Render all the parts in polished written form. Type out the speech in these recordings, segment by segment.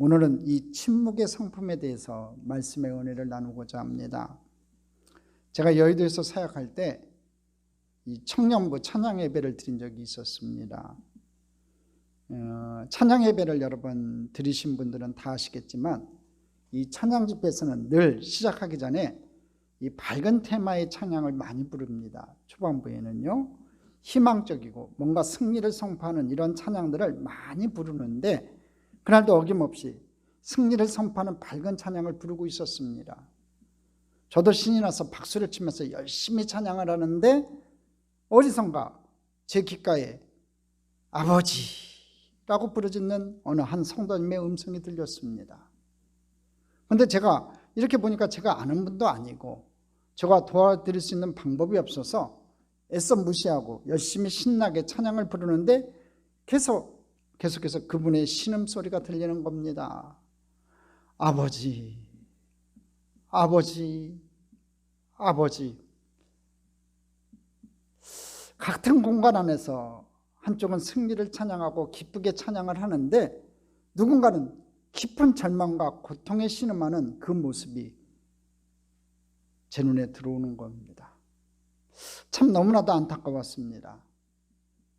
오늘은 이 침묵의 성품에 대해서 말씀의 은혜를 나누고자 합니다. 제가 여의도에서 사역할 때 이 청년부 찬양 예배를 드린 적이 있었습니다. 찬양 예배를 여러 번 들으신 분들은 다 아시겠지만 이 찬양 집회에서는 늘 시작하기 전에 이 밝은 테마의 찬양을 많이 부릅니다. 초반부에는요, 희망적이고 뭔가 승리를 선포하는 이런 찬양들을 많이 부르는데, 그날도 어김없이 승리를 선포하는 밝은 찬양을 부르고 있었습니다. 저도 신이 나서 박수를 치면서 열심히 찬양을 하는데 어디선가 제 귓가에 아버지라고 부르짖는 어느 한 성도님의 음성이 들렸습니다. 그런데 제가 이렇게 보니까 제가 아는 분도 아니고 제가 도와드릴 수 있는 방법이 없어서 애써 무시하고 열심히 신나게 찬양을 부르는데 계속해서 그분의 신음소리가 들리는 겁니다. 아버지, 아버지, 아버지. 같은 공간 안에서 한쪽은 승리를 찬양하고 기쁘게 찬양을 하는데 누군가는 깊은 절망과 고통에 신음하는 그 모습이 제 눈에 들어오는 겁니다. 참 너무나도 안타까웠습니다.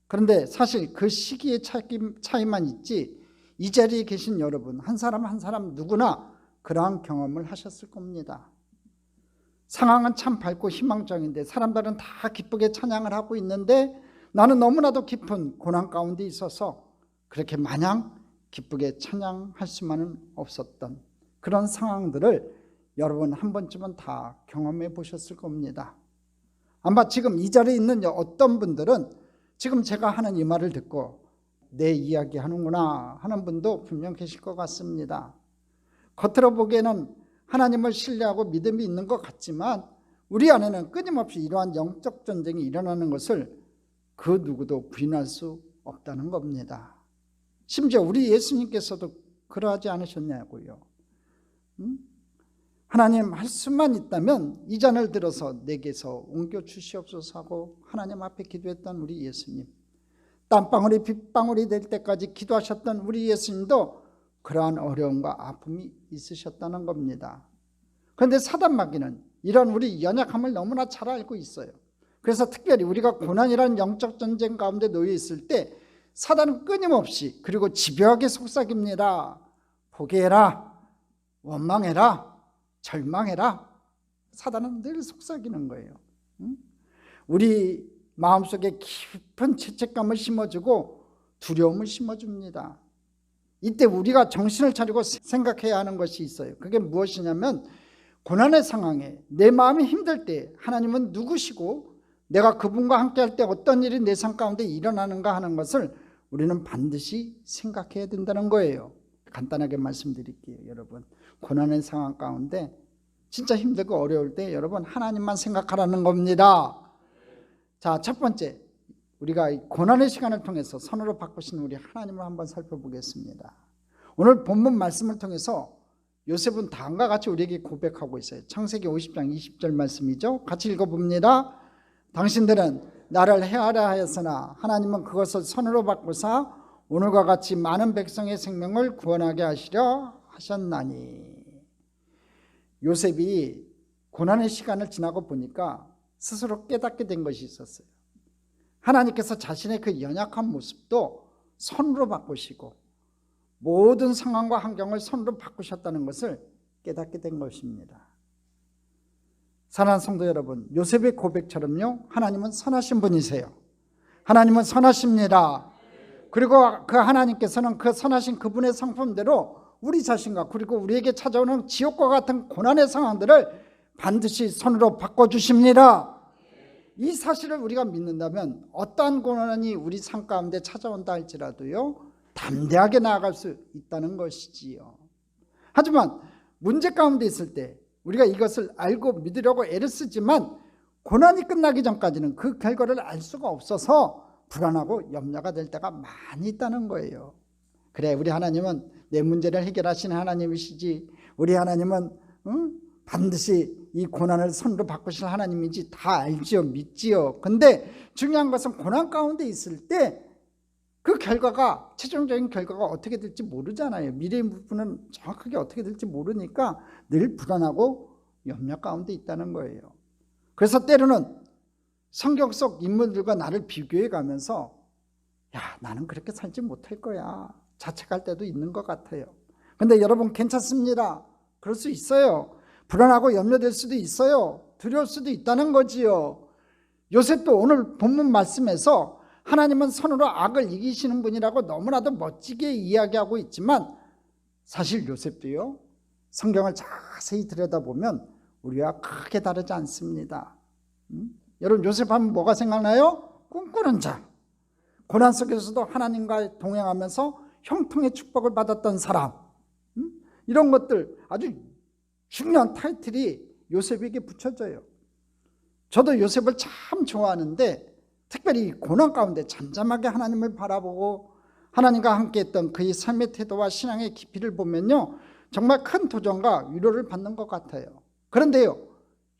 그런데 사실 그 시기의 차이만 있지 이 자리에 계신 여러분 한 사람 한 사람 누구나 그러한 경험을 하셨을 겁니다. 상황은 참 밝고 희망적인데 사람들은 다 기쁘게 찬양을 하고 있는데 나는 너무나도 깊은 고난 가운데 있어서 그렇게 마냥 기쁘게 찬양할 수만은 없었던 그런 상황들을 여러분 한 번쯤은 다 경험해 보셨을 겁니다. 아마 지금 이 자리에 있는 어떤 분들은 지금 제가 하는 이 말을 듣고 내 이야기 하는구나 하는 분도 분명 계실 것 같습니다. 겉으로 보기에는 하나님을 신뢰하고 믿음이 있는 것 같지만 우리 안에는 끊임없이 이러한 영적 전쟁이 일어나는 것을 그 누구도 부인할 수 없다는 겁니다. 심지어 우리 예수님께서도 그러하지 않으셨냐고요. 하나님 할 수만 있다면 이 잔을 들어서 내게서 옮겨 주시옵소서 하고 하나님 앞에 기도했던 우리 예수님, 땀방울이 빗방울이 될 때까지 기도하셨던 우리 예수님도 그러한 어려움과 아픔이 있으셨다는 겁니다. 그런데 사단 마귀는 이런 우리 연약함을 너무나 잘 알고 있어요. 그래서 특별히 우리가 고난이라는 영적 전쟁 가운데 놓여 있을 때 사단은 끊임없이 그리고 집요하게 속삭입니다. 포기해라, 원망해라, 절망해라. 사단은 늘 속삭이는 거예요. 우리 마음속에 깊은 죄책감을 심어주고 두려움을 심어줍니다. 이때 우리가 정신을 차리고 생각해야 하는 것이 있어요. 그게 무엇이냐면 고난의 상황에 내 마음이 힘들 때 하나님은 누구시고 내가 그분과 함께 할 때 어떤 일이 내 삶 가운데 일어나는가 하는 것을 우리는 반드시 생각해야 된다는 거예요. 간단하게 말씀드릴게요. 여러분, 고난의 상황 가운데 진짜 힘들고 어려울 때 여러분 하나님만 생각하라는 겁니다. 자, 첫 번째, 우리가 고난의 시간을 통해서 선으로 바꾸신 우리 하나님을 한번 살펴보겠습니다. 오늘 본문 말씀을 통해서 요셉은 다음과 같이 우리에게 고백하고 있어요. 창세기 50장 20절 말씀이죠. 같이 읽어봅니다. 당신들은 나를 해하려 하였으나 하나님은 그것을 선으로 바꾸사 오늘과 같이 많은 백성의 생명을 구원하게 하시려 하셨나니. 요셉이 고난의 시간을 지나고 보니까 스스로 깨닫게 된 것이 있었어요. 하나님께서 자신의 그 연약한 모습도 선으로 바꾸시고 모든 상황과 환경을 선으로 바꾸셨다는 것을 깨닫게 된 것입니다. 사랑하는 성도 여러분, 요셉의 고백처럼요, 하나님은 선하신 분이세요. 하나님은 선하십니다. 그리고 그 하나님께서는 그 선하신 그분의 성품대로 우리 자신과 그리고 우리에게 찾아오는 지옥과 같은 고난의 상황들을 반드시 선으로 바꿔주십니다. 이 사실을 우리가 믿는다면 어떠한 고난이 우리 삶 가운데 찾아온다 할지라도요, 담대하게 나아갈 수 있다는 것이지요. 하지만 문제 가운데 있을 때 우리가 이것을 알고 믿으려고 애를 쓰지만 고난이 끝나기 전까지는 그 결과를 알 수가 없어서 불안하고 염려가 될 때가 많이 있다는 거예요. 그래, 우리 하나님은 내 문제를 해결하시는 하나님이시지, 우리 하나님은 반드시 이 고난을 선으로 바꾸실 하나님인지 다 알지요, 믿지요. 근데 중요한 것은 고난 가운데 있을 때 그 결과가, 최종적인 결과가 어떻게 될지 모르잖아요. 미래의 부분은 정확하게 어떻게 될지 모르니까 늘 불안하고 염려 가운데 있다는 거예요. 그래서 때로는 성경 속 인물들과 나를 비교해 가면서 야, 나는 그렇게 살지 못할 거야, 자책할 때도 있는 것 같아요. 근데 여러분, 괜찮습니다. 그럴 수 있어요. 불안하고 염려될 수도 있어요. 두려울 수도 있다는 거지요. 요셉도 오늘 본문 말씀에서 하나님은 선으로 악을 이기시는 분이라고 너무나도 멋지게 이야기하고 있지만, 사실 요셉도요, 성경을 자세히 들여다보면 우리와 크게 다르지 않습니다. 여러분, 요셉 하면 뭐가 생각나요? 꿈꾸는 자, 고난 속에서도 하나님과 동행하면서 형통의 축복을 받았던 사람, 이런 것들, 아주 중요한 타이틀이 요셉에게 붙여져요. 저도 요셉을 참 좋아하는데, 특별히 고난 가운데 잠잠하게 하나님을 바라보고 하나님과 함께했던 그의 삶의 태도와 신앙의 깊이를 보면요, 정말 큰 도전과 위로를 받는 것 같아요. 그런데요,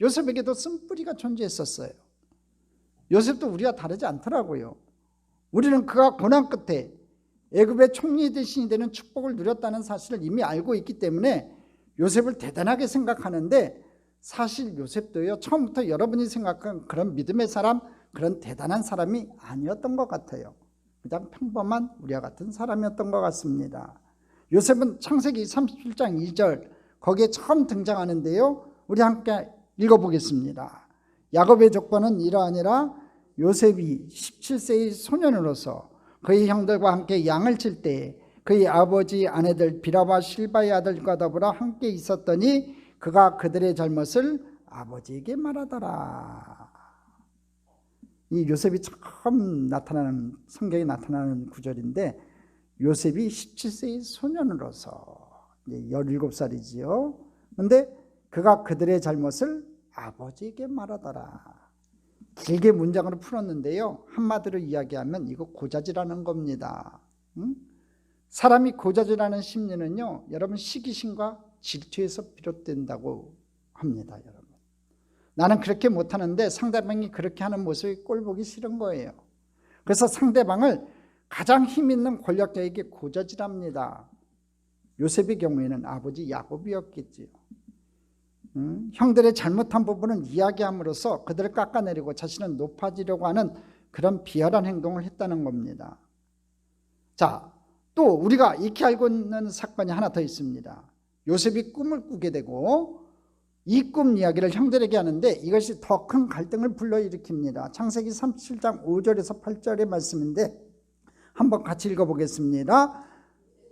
요셉에게도 쓴뿌리가 존재했었어요. 요셉도 우리와 다르지 않더라고요. 우리는 그가 고난 끝에 애굽의 총리 대신이 되는 축복을 누렸다는 사실을 이미 알고 있기 때문에 요셉을 대단하게 생각하는데, 사실 요셉도요, 처음부터 여러분이 생각한 그런 믿음의 사람, 그런 대단한 사람이 아니었던 것 같아요. 그냥 평범한 우리와 같은 사람이었던 것 같습니다. 요셉은 창세기 37장 2절 거기에 처음 등장하는데요, 우리 함께 읽어보겠습니다. 야곱의 족보는 이러하니라. 요셉이 17세의 소년으로서 그의 형들과 함께 양을 칠 때에 그의 아버지 아내들 비라와 실바의 아들과 더불어 함께 있었더니 그가 그들의 잘못을 아버지에게 말하더라. 이 요셉이 처음 나타나는, 성경에 나타나는 구절인데, 요셉이 17세의 소년으로서 17살이지요. 그런데 그가 그들의 잘못을 아버지에게 말하더라. 길게 문장으로 풀었는데요, 한마디로 이야기하면 이거 고자질하는 겁니다. 사람이 고자질하는 심리는요, 여러분, 시기심과 질투에서 비롯된다고 합니다. 여러분, 나는 그렇게 못하는데 상대방이 그렇게 하는 모습이 꼴보기 싫은 거예요. 그래서 상대방을 가장 힘 있는 권력자에게 고자질합니다. 요셉의 경우에는 아버지 야곱이었겠지요. 형들의 잘못한 부분을 이야기함으로써 그들을 깎아내리고 자신은 높아지려고 하는 그런 비열한 행동을 했다는 겁니다. 자, 또 우리가 익히 알고 있는 사건이 하나 더 있습니다. 요셉이 꿈을 꾸게 되고 이 꿈 이야기를 형들에게 하는데 이것이 더 큰 갈등을 불러일으킵니다. 창세기 37장 5절에서 8절의 말씀인데 한번 같이 읽어보겠습니다.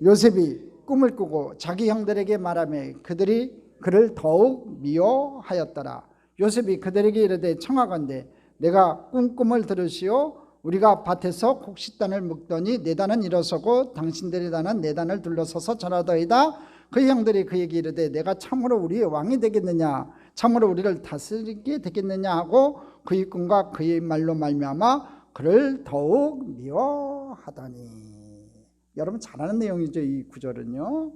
요셉이 꿈을 꾸고 자기 형들에게 말하며 그들이 그를 더욱 미워하였더라. 요셉이 그들에게 이르되 청하건대 내가 꿈을 들으시오. 우리가 밭에서 곡식단을 묶더니 네 단은 일어서고 당신들의 단은 네 단을 둘러서서 전하더이다. 그 형들이 그에게 이르되 내가 참으로 우리의 왕이 되겠느냐, 참으로 우리를 다스리게 되겠느냐 하고 그의 꿈과 그의 말로 말미암아 그를 더욱 미워하더니. 여러분 잘 아는 내용이죠, 이 구절은요.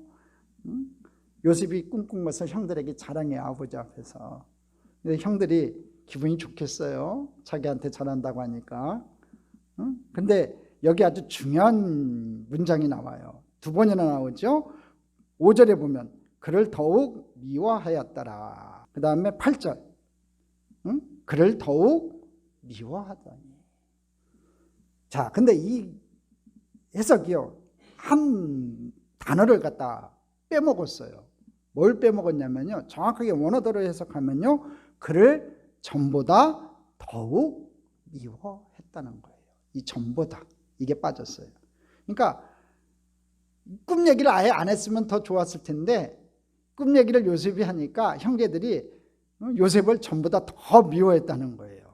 요셉이 꿈꾼 것을 형들에게 자랑해요, 아버지 앞에서. 근데 형들이 기분이 좋겠어요, 자기한테 전한다고 하니까. 근데 여기 아주 중요한 문장이 나와요. 두 번이나 나오죠. 5절에 보면 그를 더욱 미워하였더라. 그 다음에 8절 그를 더욱 미워하더니. 자, 근데 이 해석이요, 한 단어를 갖다 빼먹었어요. 뭘 빼먹었냐면요, 정확하게 원어대로 해석하면요, 그를 전보다 더욱 미워했다는 거예요. 이 전보다, 이게 빠졌어요. 그러니까 꿈 얘기를 아예 안 했으면 더 좋았을 텐데 꿈 얘기를 요셉이 하니까 형제들이 요셉을 전보다 더 미워했다는 거예요.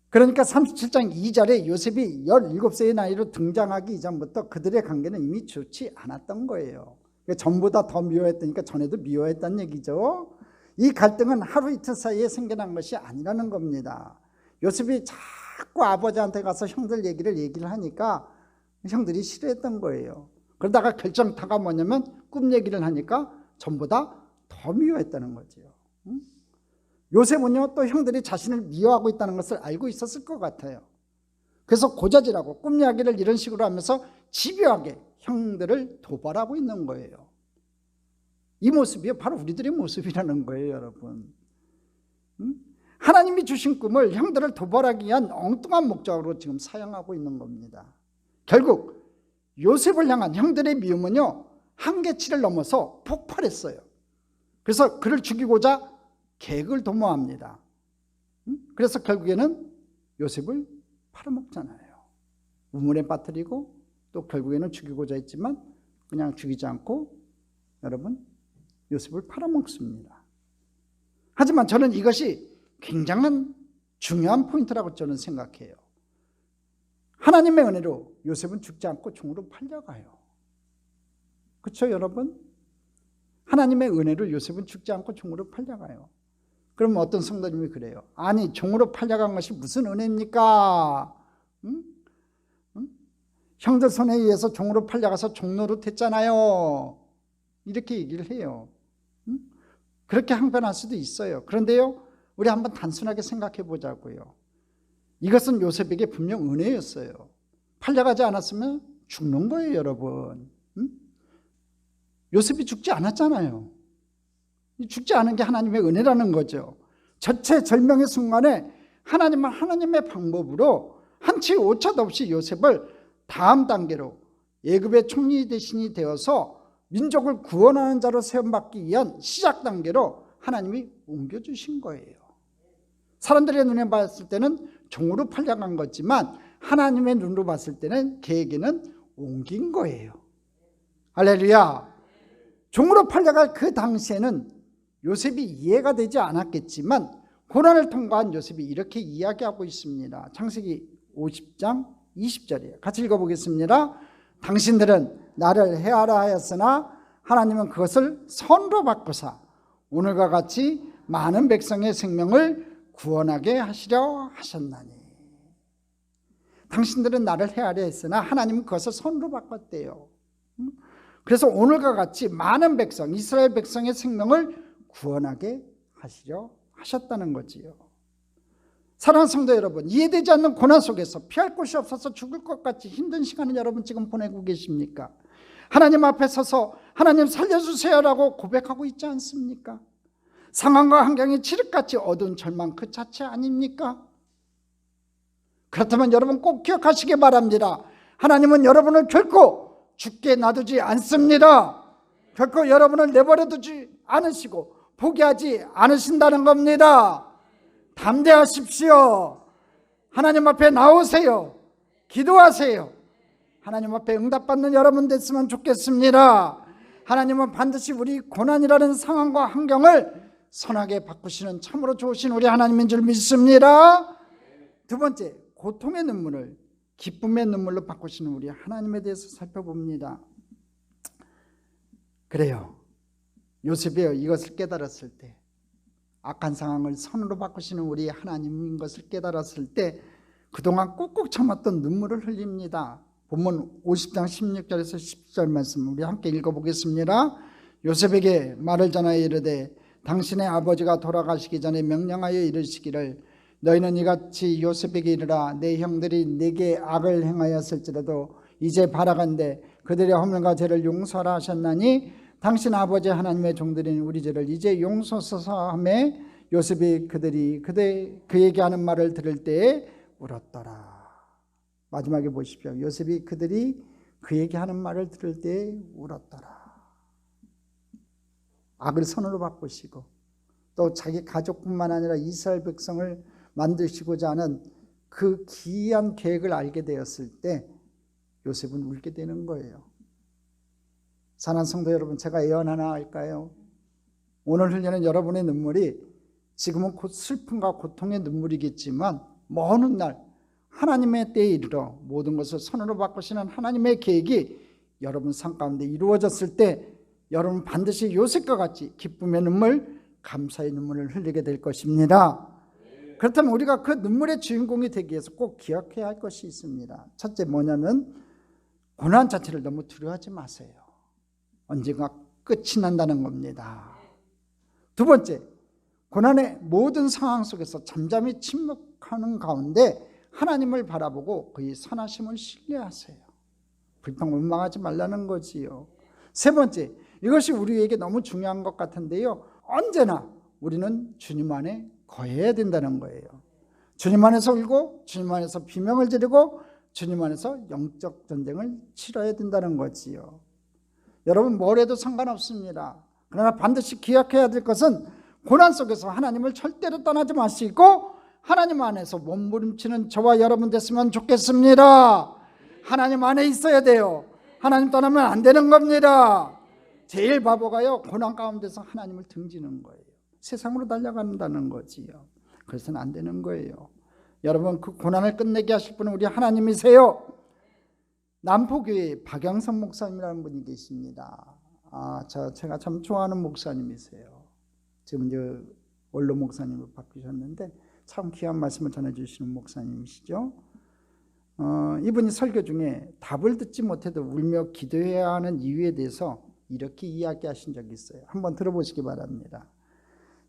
그러니까 37장 2절에 요셉이 17세의 나이로 등장하기 이전부터 그들의 관계는 이미 좋지 않았던 거예요. 전보다 더 미워했다니까 전에도 미워했다는 얘기죠. 이 갈등은 하루 이틀 사이에 생겨난 것이 아니라는 겁니다. 요셉이 자꾸 아버지한테 가서 형들 얘기를 하니까 형들이 싫어했던 거예요. 그러다가 결정타가 뭐냐면 꿈 얘기를 하니까 전보다 더 미워했다는 거죠. 요셉은요, 또 형들이 자신을 미워하고 있다는 것을 알고 있었을 것 같아요. 그래서 고자질하고 꿈 이야기를 이런 식으로 하면서 집요하게 형들을 도발하고 있는 거예요. 이 모습이 바로 우리들의 모습이라는 거예요, 여러분. 하나님이 주신 꿈을 형들을 도발하기 위한 엉뚱한 목적으로 지금 사용하고 있는 겁니다. 결국 요셉을 향한 형들의 미움은요, 한계치를 넘어서 폭발했어요. 그래서 그를 죽이고자 계획을 도모합니다. 그래서 결국에는 요셉을 팔아먹잖아요. 우물에 빠뜨리고 또 결국에는 죽이고자 했지만 그냥 죽이지 않고 여러분 요셉을 팔아먹습니다. 하지만 저는 이것이 굉장한 중요한 포인트라고 저는 생각해요. 하나님의 은혜로 요셉은 죽지 않고 종으로 팔려가요. 그렇죠, 여러분? 하나님의 은혜로 요셉은 죽지 않고 종으로 팔려가요. 그러면 어떤 성도님이 그래요. 아니, 종으로 팔려간 것이 무슨 은혜입니까? 형들 손에 의해서 종으로 팔려가서 종노릇 했잖아요. 이렇게 얘기를 해요. 그렇게 항변할 수도 있어요. 그런데요, 우리 한번 단순하게 생각해 보자고요. 이것은 요셉에게 분명 은혜였어요. 팔려가지 않았으면 죽는 거예요, 여러분. 요셉이 죽지 않았잖아요. 죽지 않은 게 하나님의 은혜라는 거죠. 절체절명의 순간에 하나님은 하나님의 방법으로 한치 오차도 없이 요셉을 다음 단계로 애굽의 총리 대신이 되어서 민족을 구원하는 자로 세움받기 위한 시작 단계로 하나님이 옮겨주신 거예요. 사람들의 눈에 봤을 때는 종으로 팔려간 거지만 하나님의 눈으로 봤을 때는 그에게는 옮긴 거예요. 할렐루야. 종으로 팔려갈 그 당시에는 요셉이 이해가 되지 않았겠지만 고난을 통과한 요셉이 이렇게 이야기하고 있습니다. 창세기 50장 20절이에요. 같이 읽어보겠습니다. 당신들은 나를 해하라 하였으나 하나님은 그것을 선으로 바꾸사 오늘과 같이 많은 백성의 생명을 구원하게 하시려 하셨나니. 당신들은 나를 해하려 했으나 하나님은 그것을 선으로 바꿨대요. 그래서 오늘과 같이 많은 백성, 이스라엘 백성의 생명을 구원하게 하시려 하셨다는 거지요. 사랑하는 성도 여러분, 이해되지 않는 고난 속에서 피할 곳이 없어서 죽을 것 같이 힘든 시간을 여러분 지금 보내고 계십니까? 하나님 앞에 서서 하나님 살려주세요라고 고백하고 있지 않습니까? 상황과 환경이 칠흑같이 어두운 절망 그 자체 아닙니까? 그렇다면 여러분 꼭 기억하시기 바랍니다. 하나님은 여러분을 결코 죽게 놔두지 않습니다. 결코 여러분을 내버려두지 않으시고 포기하지 않으신다는 겁니다. 담대하십시오. 하나님 앞에 나오세요. 기도하세요. 하나님 앞에 응답받는 여러분 됐으면 좋겠습니다. 하나님은 반드시 우리 고난이라는 상황과 환경을 선하게 바꾸시는 참으로 좋으신 우리 하나님인 줄 믿습니다. 두 번째, 고통의 눈물을 기쁨의 눈물로 바꾸시는 우리 하나님에 대해서 살펴봅니다. 그래요. 요셉이요, 이것을 깨달았을 때, 악한 상황을 선으로 바꾸시는 우리 하나님인 것을 깨달았을 때 그동안 꾹꾹 참았던 눈물을 흘립니다. 본문 50장 16절에서 10절 말씀 우리 함께 읽어보겠습니다. 요셉에게 말을 전하여 이르되 당신의 아버지가 돌아가시기 전에 명령하여 이르시기를 너희는 이같이 요셉에게 이르라 내 형들이 내게 악을 행하였을지라도 이제 바라간대 그들의 허물과 죄를 용서하라 하셨나니 당신 아버지 하나님의 종들인 우리 죄를 이제 용서하소서 하며 요셉이 그에게 하는 말을 들을 때에 울었더라. 마지막에 보십시오. 요셉이 그들이 그에게 하는 말을 들을 때에 울었더라. 악을 선으로 바꾸시고 또 자기 가족뿐만 아니라 이스라엘 백성을 만드시고자 하는 그 기이한 계획을 알게 되었을 때 요셉은 울게 되는 거예요. 사랑하는 성도 여러분, 제가 예언 하나 할까요? 오늘 흘리는 여러분의 눈물이 지금은 곧 슬픔과 고통의 눈물이겠지만 먼 훗날 하나님의 때에 이르러 모든 것을 선으로 바꾸시는 하나님의 계획이 여러분 삶 가운데 이루어졌을 때 여러분 반드시 요셉과 같이 기쁨의 눈물, 감사의 눈물을 흘리게 될 것입니다. 그렇다면 우리가 그 눈물의 주인공이 되기 위해서 꼭 기억해야 할 것이 있습니다. 첫째 뭐냐면 고난 자체를 너무 두려워하지 마세요. 언젠가 끝이 난다는 겁니다. 두 번째, 고난의 모든 상황 속에서 잠잠히 침묵하는 가운데 하나님을 바라보고 그의 선하심을 신뢰하세요. 불평원망하지 말라는 거지요. 세 번째, 이것이 우리에게 너무 중요한 것 같은데요, 언제나 우리는 주님 안에 거해야 된다는 거예요. 주님 안에서 울고 주님 안에서 비명을 지르고 주님 안에서 영적 전쟁을 치러야 된다는 거지요. 여러분, 뭘 해도 상관없습니다. 그러나 반드시 기억해야 될 것은 고난 속에서 하나님을 절대로 떠나지 마시고 하나님 안에서 몸부림치는 저와 여러분 됐으면 좋겠습니다. 하나님 안에 있어야 돼요. 하나님 떠나면 안 되는 겁니다. 제일 바보가요, 고난 가운데서 하나님을 등지는 거예요. 세상으로 달려간다는 거지요. 그래서는 안 되는 거예요. 여러분, 그 고난을 끝내게 하실 분은 우리 하나님이세요. 남포교회 박영선 목사님이라는 분이 계십니다. 제가 참 좋아하는 목사님이세요. 지금 이제 원로 목사님으로 바뀌셨는데 참 귀한 말씀을 전해주시는 목사님이시죠. 이분이 설교 중에 답을 듣지 못해도 울며 기도해야 하는 이유에 대해서 이렇게 이야기하신 적이 있어요. 한번 들어보시기 바랍니다.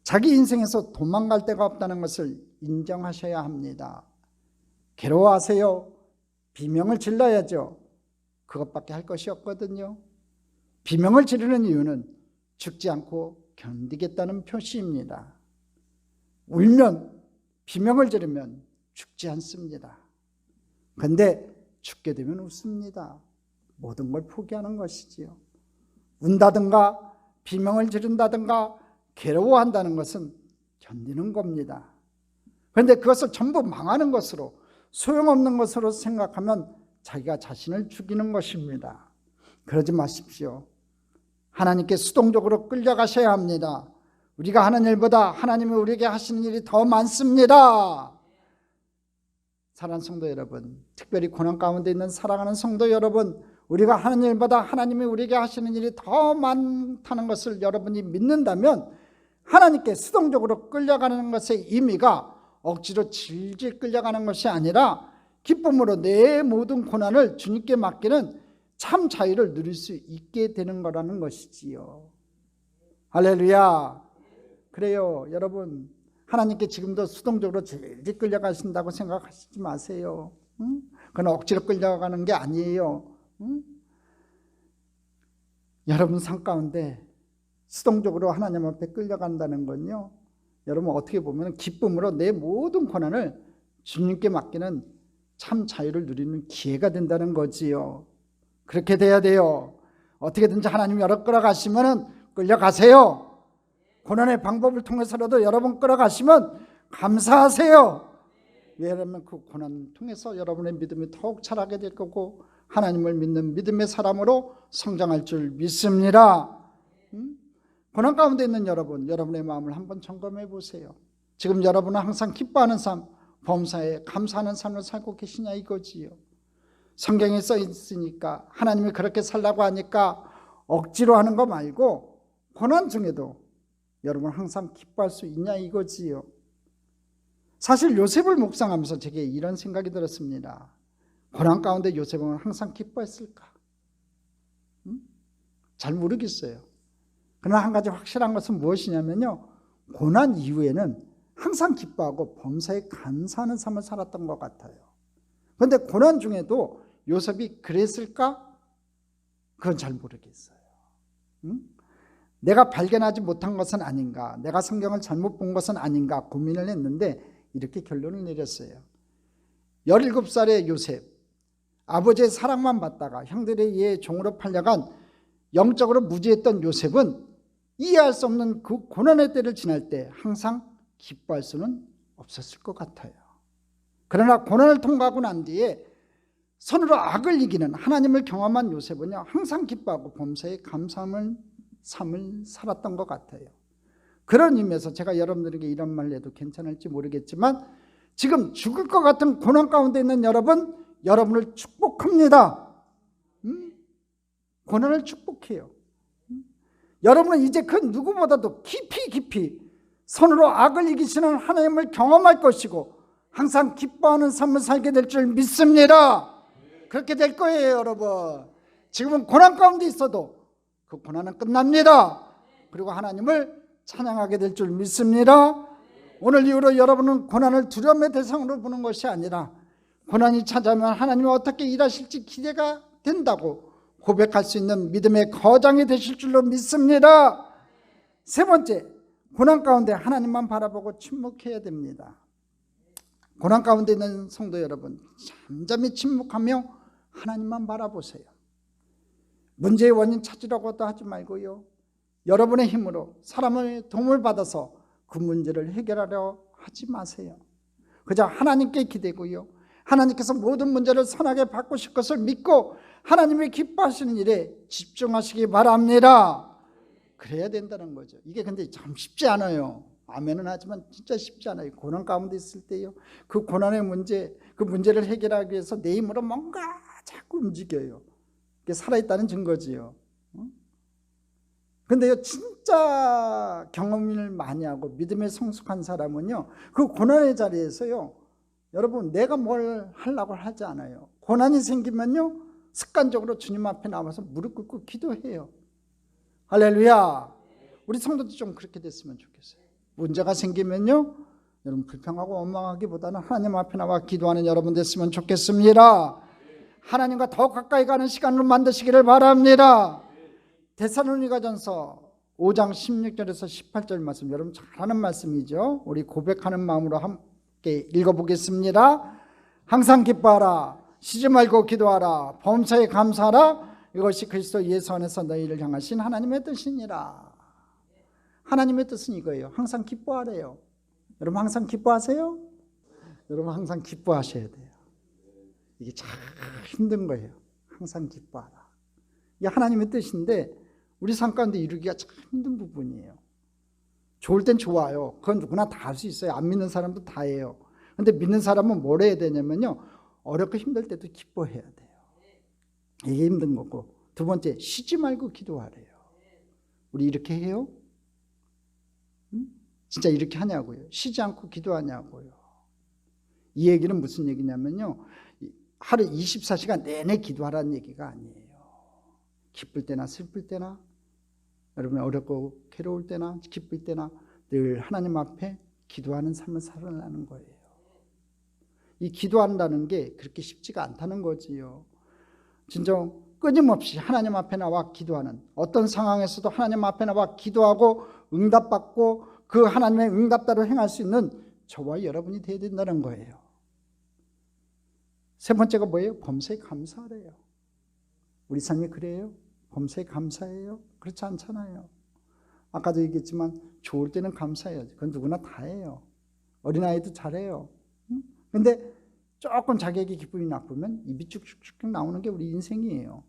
자기 인생에서 도망갈 데가 없다는 것을 인정하셔야 합니다. 괴로워하세요. 비명을 질러야죠. 그것밖에 할 것이 없거든요. 비명을 지르는 이유는 죽지 않고 견디겠다는 표시입니다. 울면, 비명을 지르면 죽지 않습니다. 그런데 죽게 되면 웃습니다. 모든 걸 포기하는 것이지요. 운다든가 비명을 지른다든가 괴로워한다는 것은 견디는 겁니다. 그런데 그것을 전부 망하는 것으로, 소용없는 것으로 생각하면 자기가 자신을 죽이는 것입니다. 그러지 마십시오. 하나님께 수동적으로 끌려가셔야 합니다. 우리가 하는 일보다 하나님이 우리에게 하시는 일이 더 많습니다. 사랑하는 성도 여러분, 특별히 고난 가운데 있는 사랑하는 성도 여러분, 우리가 하는 일보다 하나님이 우리에게 하시는 일이 더 많다는 것을 여러분이 믿는다면 하나님께 수동적으로 끌려가는 것의 의미가 억지로 질질 끌려가는 것이 아니라 기쁨으로 내 모든 고난을 주님께 맡기는 참 자유를 누릴 수 있게 되는 거라는 것이지요. 할렐루야. 그래요, 여러분, 하나님께 지금도 수동적으로 질질 끌려가신다고 생각하시지 마세요. 그건 억지로 끌려가는 게 아니에요. 여러분 삶 가운데 수동적으로 하나님 앞에 끌려간다는 건요, 여러분 어떻게 보면 기쁨으로 내 모든 고난을 주님께 맡기는 참 자유를 누리는 기회가 된다는 거지요. 그렇게 돼야 돼요. 어떻게든지 하나님이 여러 끌어가시면 끌려가세요. 고난의 방법을 통해서라도 여러분 끌어가시면 감사하세요. 왜냐하면 그 고난을 통해서 여러분의 믿음이 더욱 자라게 될 거고 하나님을 믿는 믿음의 사람으로 성장할 줄 믿습니다. 고난 가운데 있는 여러분, 여러분의 마음을 한번 점검해 보세요. 지금 여러분은 항상 기뻐하는 삶, 범사에 감사하는 삶을 살고 계시냐 이거지요. 성경에 써 있으니까 하나님이 그렇게 살라고 하니까 억지로 하는 거 말고 고난 중에도 여러분 항상 기뻐할 수 있냐 이거지요. 사실 요셉을 묵상하면서 제게 이런 생각이 들었습니다. 고난 가운데 요셉은 항상 기뻐했을까? 잘 모르겠어요. 그러나 한 가지 확실한 것은 무엇이냐면요, 고난 이후에는 항상 기뻐하고 범사에 감사하는 삶을 살았던 것 같아요. 그런데 고난 중에도 요셉이 그랬을까? 그건 잘 모르겠어요. 내가 발견하지 못한 것은 아닌가, 내가 성경을 잘못 본 것은 아닌가 고민을 했는데 이렇게 결론을 내렸어요. 17살의 요셉, 아버지의 사랑만 받다가 형들에 의해 종으로 팔려간 영적으로 무지했던 요셉은 이해할 수 없는 그 고난의 때를 지날 때 항상 기뻐할 수는 없었을 것 같아요. 그러나 고난을 통과하고 난 뒤에 선으로 악을 이기는 하나님을 경험한 요셉은요, 항상 기뻐하고 범사에 감사함을 삶을 살았던 것 같아요. 그런 의미에서 제가 여러분들에게 이런 말을 해도 괜찮을지 모르겠지만 지금 죽을 것 같은 고난 가운데 있는 여러분, 여러분을 축복합니다. 고난을 축복해요. 여러분은 이제 그 누구보다도 깊이 선으로 악을 이기시는 하나님을 경험할 것이고 항상 기뻐하는 삶을 살게 될 줄 믿습니다. 그렇게 될 거예요. 여러분, 지금은 고난 가운데 있어도 그 고난은 끝납니다. 그리고 하나님을 찬양하게 될 줄 믿습니다. 오늘 이후로 여러분은 고난을 두려움의 대상으로 보는 것이 아니라 고난이 찾아오면 하나님이 어떻게 일하실지 기대가 된다고 고백할 수 있는 믿음의 거장이 되실 줄로 믿습니다. 세 번째, 고난 가운데 하나님만 바라보고 침묵해야 됩니다. 고난 가운데 있는 성도 여러분, 잠잠히 침묵하며 하나님만 바라보세요. 문제의 원인 찾으려고도 하지 말고요, 여러분의 힘으로 사람의 도움을 받아서 그 문제를 해결하려 하지 마세요. 그저 하나님께 기대고요, 하나님께서 모든 문제를 선하게 바꾸실 것을 믿고 하나님이 기뻐하시는 일에 집중하시기 바랍니다. 그래야 된다는 거죠. 이게 근데 참 쉽지 않아요. 아멘은 하지만 진짜 쉽지 않아요. 고난 가운데 있을 때요, 그 고난의 문제, 그 문제를 해결하기 위해서 내 힘으로 뭔가 자꾸 움직여요. 그게 살아있다는 증거지요. 근데요, 진짜 경험을 많이 하고 믿음에 성숙한 사람은요, 그 고난의 자리에서요, 여러분, 내가 뭘 하려고 하지 않아요. 고난이 생기면요, 습관적으로 주님 앞에 나와서 무릎 꿇고 기도해요. 할렐루야. 우리 성도도 좀 그렇게 됐으면 좋겠어요. 문제가 생기면요, 여러분 불평하고 원망하기보다는 하나님 앞에 나와 기도하는 여러분 됐으면 좋겠습니다. 하나님과 더 가까이 가는 시간을 만드시기를 바랍니다. 데살로니가전서 5장 16절에서 18절 말씀, 여러분 잘 아는 말씀이죠. 우리 고백하는 마음으로 함께 읽어보겠습니다. 항상 기뻐하라, 쉬지 말고 기도하라, 범사에 감사하라, 이것이 그리스도 예수 안에서 너희를 향하신 하나님의 뜻이니라. 하나님의 뜻은 이거예요. 항상 기뻐하래요. 여러분 항상 기뻐하세요? 여러분 항상 기뻐하셔야 돼요. 이게 참 힘든 거예요. 항상 기뻐하라. 이게 하나님의 뜻인데 우리 삶 가운데 이루기가 참 힘든 부분이에요. 좋을 땐 좋아요. 그건 누구나 다 할 수 있어요. 안 믿는 사람도 다 해요. 근데 믿는 사람은 뭘 해야 되냐면요, 어렵고 힘들 때도 기뻐해야 돼요. 이게 힘든 거고, 두 번째, 쉬지 말고 기도하래요. 우리 이렇게 해요? 진짜 이렇게 하냐고요? 쉬지 않고 기도하냐고요? 이 얘기는 무슨 얘기냐면요, 하루 24시간 내내 기도하라는 얘기가 아니에요. 기쁠 때나 슬플 때나, 여러분 어렵고 괴로울 때나 기쁠 때나 늘 하나님 앞에 기도하는 삶을 살아나는 거예요. 이 기도한다는 게 그렇게 쉽지가 않다는 거지요. 진정 끊임없이 하나님 앞에 나와 기도하는, 어떤 상황에서도 하나님 앞에 나와 기도하고 응답받고 그 하나님의 응답대로 행할 수 있는 저와 여러분이 되어야 된다는 거예요. 세 번째가 뭐예요? 범사에 감사하래요. 우리 삶이 그래요? 범사에 감사해요? 그렇지 않잖아요. 아까도 얘기했지만 좋을 때는 감사해요. 그건 누구나 다 해요. 어린아이도 잘해요. 근데 조금 자기에게 기쁨이 나쁘면 입이 쭉쭉쭉 나오는 게 우리 인생이에요.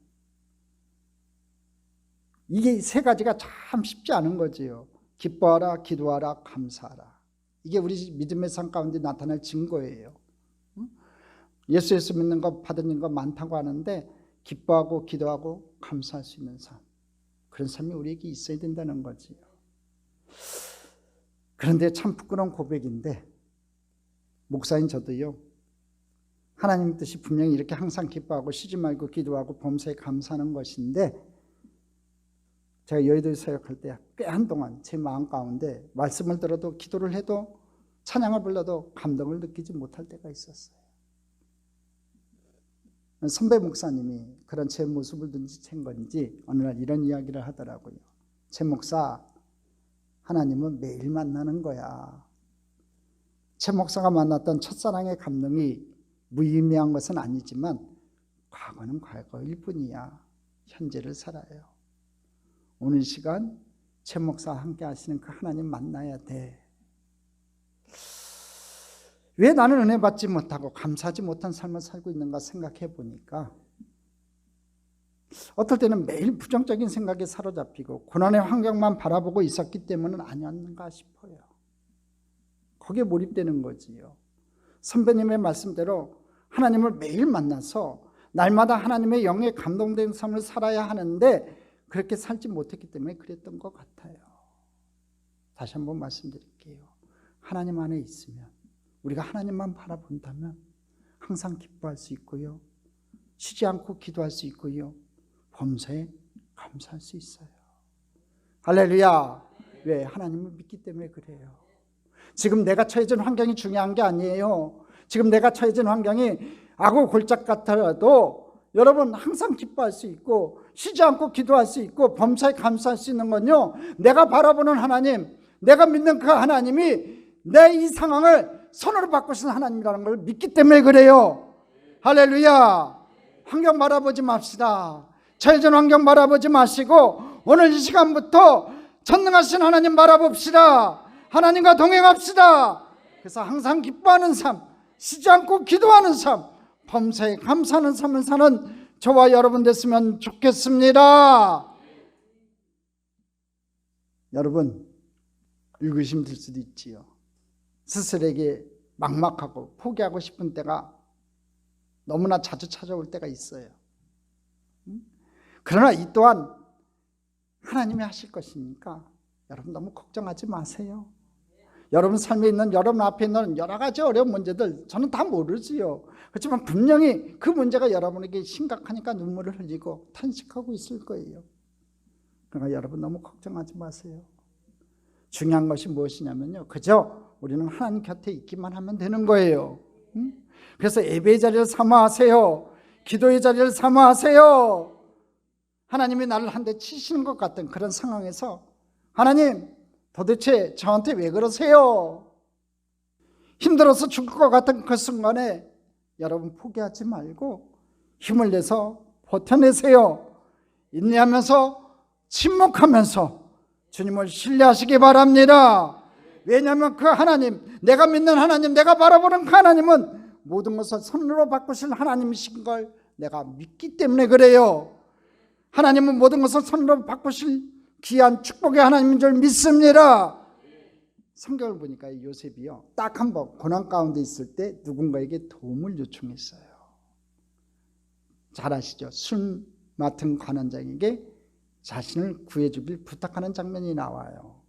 이게 세 가지가 참 쉽지 않은 거지요. 기뻐하라, 기도하라, 감사하라. 이게 우리 믿음의 삶 가운데 나타날 증거예요. 예수 믿는 거 받는 거 많다고 하는데 기뻐하고 기도하고 감사할 수 있는 삶, 그런 삶이 우리에게 있어야 된다는 거지요. 그런데 참 부끄러운 고백인데, 목사인 저도요, 하나님 뜻이 분명히 이렇게 항상 기뻐하고 쉬지 말고 기도하고 범사에 감사하는 것인데, 제가 여의도에 사역할 때 꽤 한동안 제 마음 가운데 말씀을 들어도 기도를 해도 찬양을 불러도 감동을 느끼지 못할 때가 있었어요. 선배 목사님이 그런 제 모습을 눈치챈 건지 어느 날 이런 이야기를 하더라고요. 제 목사, 하나님은 매일 만나는 거야. 제 목사가 만났던 첫사랑의 감동이 무의미한 것은 아니지만 과거는 과거일 뿐이야. 현재를 살아요. 오늘 시간 제 목사와 함께 하시는 그 하나님 만나야 돼. 왜 나는 은혜 받지 못하고 감사하지 못한 삶을 살고 있는가 생각해 보니까, 어떨 때는 매일 부정적인 생각에 사로잡히고 고난의 환경만 바라보고 있었기 때문은 아니었는가 싶어요. 거기에 몰입되는 거지요. 선배님의 말씀대로 하나님을 매일 만나서 날마다 하나님의 영에 감동된 삶을 살아야 하는데 그렇게 살지 못했기 때문에 그랬던 것 같아요. 다시 한번 말씀드릴게요. 하나님 안에 있으면, 우리가 하나님만 바라본다면 항상 기뻐할 수 있고요, 쉬지 않고 기도할 수 있고요, 범사에 감사할 수 있어요. 할렐루야. 왜? 하나님을 믿기 때문에 그래요. 지금 내가 처해진 환경이 중요한 게 아니에요. 지금 내가 처해진 환경이 악우 골짝 같더라도 여러분 항상 기뻐할 수 있고 쉬지 않고 기도할 수 있고 범사에 감사할 수 있는 건요, 내가 바라보는 하나님, 내가 믿는 그 하나님이 내 이 상황을 손으로 바꾸시는 하나님이라는 걸 믿기 때문에 그래요. 할렐루야. 환경 바라보지 맙시다. 처해진 환경 바라보지 마시고 오늘 이 시간부터 전능하신 하나님 바라봅시다. 하나님과 동행합시다. 그래서 항상 기뻐하는 삶, 쉬지 않고 기도하는 삶, 범사에 감사하는 삶을 사는 저와 여러분 됐으면 좋겠습니다. 여러분, 의구심 들 수도 있지요. 스스로에게 막막하고 포기하고 싶은 때가 너무나 자주 찾아올 때가 있어요. 그러나 이 또한 하나님이 하실 것이니까 여러분 너무 걱정하지 마세요. 여러분 삶에 있는, 여러분 앞에 있는 여러 가지 어려운 문제들 저는 다 모르지요. 그렇지만 분명히 그 문제가 여러분에게 심각하니까 눈물을 흘리고 탄식하고 있을 거예요. 그러니까 여러분 너무 걱정하지 마세요. 중요한 것이 무엇이냐면요, 그저 우리는 하나님 곁에 있기만 하면 되는 거예요. 그래서 예배의 자리를 사모하세요. 기도의 자리를 사모하세요. 하나님이 나를 한 대 치시는 것 같은 그런 상황에서 하나님, 도대체 저한테 왜 그러세요? 힘들어서 죽을 것 같은 그 순간에 여러분 포기하지 말고 힘을 내서 버텨내세요. 인내하면서 침묵하면서 주님을 신뢰하시기 바랍니다. 왜냐하면 그 하나님, 내가 믿는 하나님, 내가 바라보는 그 하나님은 모든 것을 손으로 바꾸실 하나님이신 걸 내가 믿기 때문에 그래요. 하나님은 모든 것을 손으로 바꾸실 귀한 축복의 하나님인 줄 믿습니다. 성경을 보니까 요셉이요, 딱 한 번 고난 가운데 있을 때 누군가에게 도움을 요청했어요. 잘 아시죠? 술 맡은 관원장에게 자신을 구해주길 부탁하는 장면이 나와요.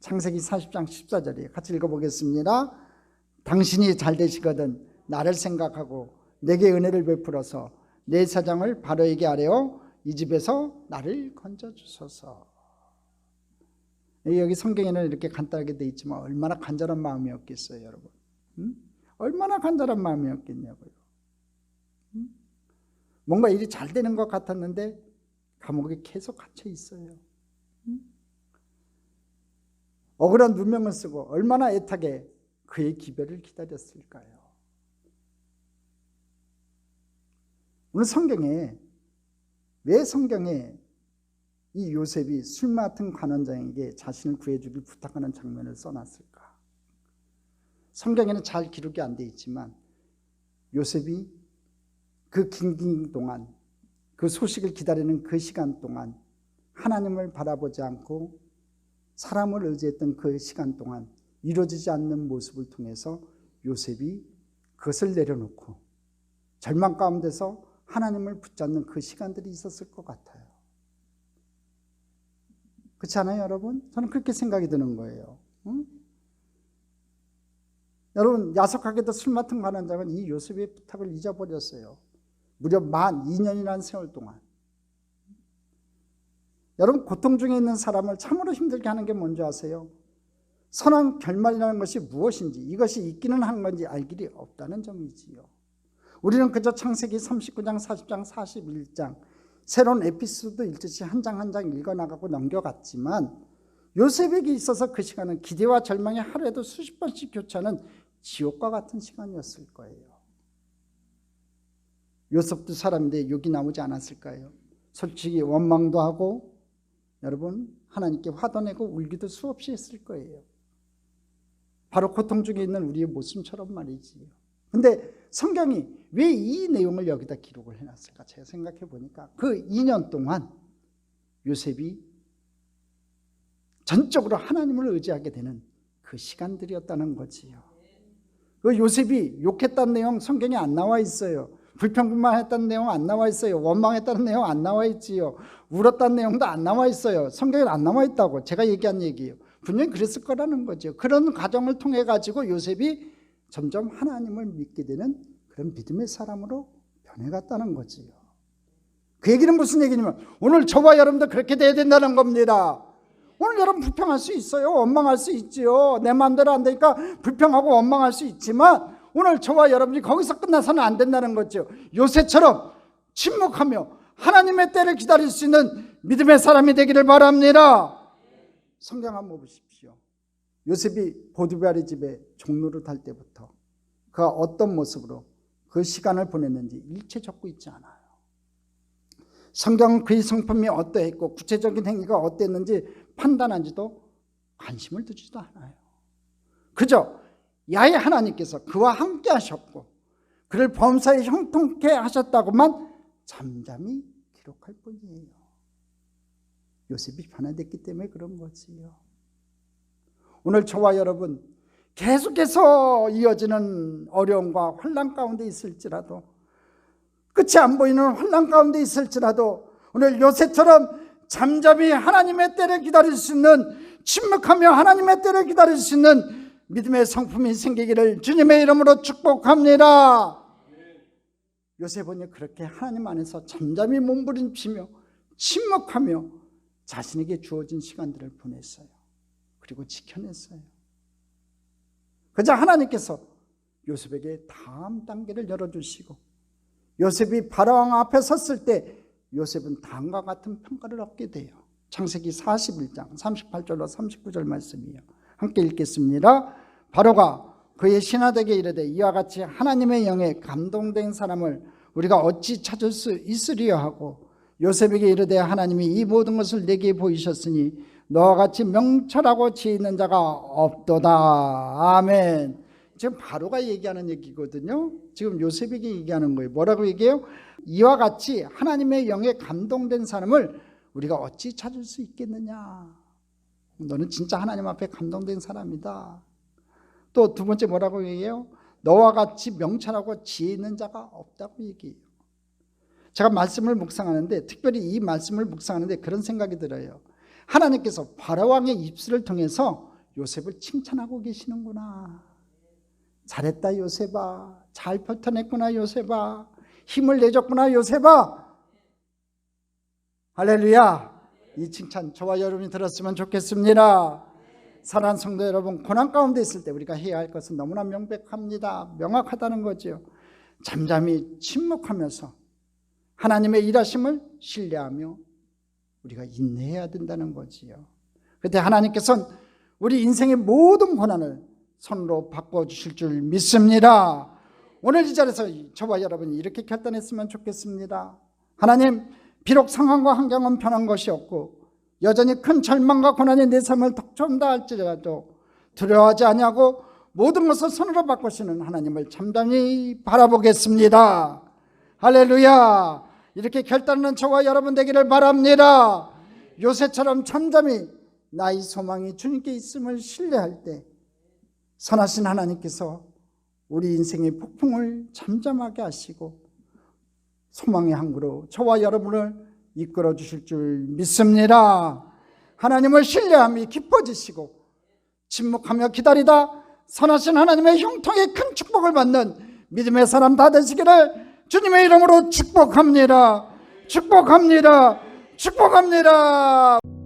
창세기 40장 14절에 같이 읽어보겠습니다. 당신이 잘 되시거든 나를 생각하고 내게 은혜를 베풀어서 내 사장을 바로에게 아뢰어 이 집에서 나를 건져주소서. 여기 성경에는 이렇게 간단하게 돼 있지만 얼마나 간절한 마음이었겠어요, 여러분. 얼마나 간절한 마음이었겠냐고요. 뭔가 일이 잘 되는 것 같았는데 감옥에 계속 갇혀 있어요. 억울한 누명을 쓰고 얼마나 애타게 그의 기별을 기다렸을까요? 오늘 왜 성경에 이 요셉이 술 맡은 관원장에게 자신을 구해주길 부탁하는 장면을 써놨을까? 성경에는 잘 기록이 안 돼 있지만 요셉이 그 긴 동안, 그 소식을 기다리는 그 시간 동안 하나님을 바라보지 않고 사람을 의지했던 그 시간 동안 이루어지지 않는 모습을 통해서 요셉이 그것을 내려놓고 절망 가운데서 하나님을 붙잡는 그 시간들이 있었을 것 같아요. 그렇지 않아요, 여러분? 저는 그렇게 생각이 드는 거예요. 여러분, 야속하게도 술 맡은 관원장은 이 요셉의 부탁을 잊어버렸어요. 무려 만 2년이라는 세월 동안. 여러분, 고통 중에 있는 사람을 참으로 힘들게 하는 게 뭔지 아세요? 선한 결말이라는 것이 무엇인지, 이것이 있기는 한 건지 알 길이 없다는 점이지요. 우리는 그저 창세기 39장, 40장, 41장 새로운 에피소드 읽듯이 한 장 한 장 읽어나가고 넘겨갔지만 요셉에게 있어서 그 시간은 기대와 절망이 하루에도 수십 번씩 교차하는 지옥과 같은 시간이었을 거예요. 요셉도 사람인데 욕이 나오지 않았을까요? 솔직히 원망도 하고 여러분 하나님께 화도 내고 울기도 수없이 했을 거예요. 바로 고통 중에 있는 우리의 모습처럼 말이지요. 근데 성경이 왜 이 내용을 여기다 기록을 해놨을까? 제가 생각해 보니까 그 2년 동안 요셉이 전적으로 하나님을 의지하게 되는 그 시간들이었다는 거지요. 그 요셉이 욕했다는 내용 성경에 안 나와 있어요. 불평불만했다는 내용 안 나와 있어요. 원망했다는 내용 안 나와 있지요. 울었다는 내용도 안 나와 있어요. 성경에 안 나와 있다고 제가 얘기한 얘기예요. 분명히 그랬을 거라는 거죠. 그런 과정을 통해 가지고 요셉이 점점 하나님을 믿게 되는 그런 믿음의 사람으로 변해갔다는 거지요. 그 얘기는 무슨 얘기냐면 오늘 저와 여러분도 그렇게 돼야 된다는 겁니다. 오늘 여러분 불평할 수 있어요. 원망할 수 있지요. 내 마음대로 안 되니까 불평하고 원망할 수 있지만 오늘 저와 여러분이 거기서 끝나서는 안 된다는 거죠. 요셉처럼 침묵하며 하나님의 때를 기다릴 수 있는 믿음의 사람이 되기를 바랍니다. 성경 한번 보십시오. 요셉이 보디발의 집에 종로를 달 때부터 그가 어떤 모습으로 그 시간을 보냈는지 일체 적고 있지 않아요. 성경은 그의 성품이 어떠했고 구체적인 행위가 어땠는지 판단하지도 관심을 두지도 않아요. 그저 야훼 하나님께서 그와 함께 하셨고 그를 범사에 형통케 하셨다고만 잠잠히 기록할 뿐이에요. 요셉이 변화됐기 때문에 그런 거지요. 오늘 저와 여러분 계속해서 이어지는 어려움과 혼란 가운데 있을지라도, 끝이 안 보이는 혼란 가운데 있을지라도 오늘 요셉처럼 잠잠히 하나님의 때를 기다릴 수 있는, 침묵하며 하나님의 때를 기다릴 수 있는 믿음의 성품이 생기기를 주님의 이름으로 축복합니다. 요셉은 그렇게 하나님 안에서 잠잠히 몸부림치며 침묵하며 자신에게 주어진 시간들을 보냈어요. 그리고 지켜냈어요. 그저 하나님께서 요셉에게 다음 단계를 열어주시고 요셉이 바로왕 앞에 섰을 때 요셉은 다음과 같은 평가를 얻게 돼요. 창세기 41장 38절로 39절 말씀이에요. 함께 읽겠습니다. 바로가 그의 신하들에게 이르되 이와 같이 하나님의 영에 감동된 사람을 우리가 어찌 찾을 수 있으리요 하고 요셉에게 이르되 하나님이 이 모든 것을 내게 보이셨으니 너와 같이 명철하고 지혜 있는 자가 없도다. 아멘. 지금 바로가 얘기하는 얘기거든요. 지금 요셉에게 얘기하는 거예요. 뭐라고 얘기해요? 이와 같이 하나님의 영에 감동된 사람을 우리가 어찌 찾을 수 있겠느냐. 너는 진짜 하나님 앞에 감동된 사람이다. 또 두 번째 뭐라고 얘기해요? 너와 같이 명철하고 지혜 있는 자가 없다고 얘기해요. 제가 말씀을 묵상하는데, 특별히 이 말씀을 묵상하는데 그런 생각이 들어요. 하나님께서 바로왕의 입술을 통해서 요셉을 칭찬하고 계시는구나. 잘했다 요셉아. 잘 버텨냈구나 요셉아. 힘을 내줬구나 요셉아. 할렐루야. 이 칭찬 저와 여러분이 들었으면 좋겠습니다. 사랑하는 성도 여러분, 고난 가운데 있을 때 우리가 해야 할 것은 너무나 명백합니다. 명확하다는 거죠. 잠잠히 침묵하면서 하나님의 일하심을 신뢰하며 우리가 인내해야 된다는 거지요. 그때 하나님께서는 우리 인생의 모든 고난을 손으로 바꿔주실 줄 믿습니다. 오늘 이 자리에서 저와 여러분이 이렇게 결단했으면 좋겠습니다. 하나님, 비록 상황과 환경은 변한 것이 없고 여전히 큰 절망과 고난이 내 삶을 덮쳐온다 할지라도 두려워하지 아니하고 모든 것을 손으로 바꾸시는 하나님을 잠잠히 바라보겠습니다. 할렐루야. 이렇게 결단하는 저와 여러분 되기를 바랍니다. 요셉처럼 잠잠히 나의 소망이 주님께 있음을 신뢰할 때 선하신 하나님께서 우리 인생의 폭풍을 잠잠하게 하시고 소망의 항구로 저와 여러분을 이끌어 주실 줄 믿습니다. 하나님을 신뢰함이 깊어지시고 침묵하며 기다리다 선하신 하나님의 형통의 큰 축복을 받는 믿음의 사람 다 되시기를 주님의 이름으로 축복합니다. 축복합니다. 축복합니다.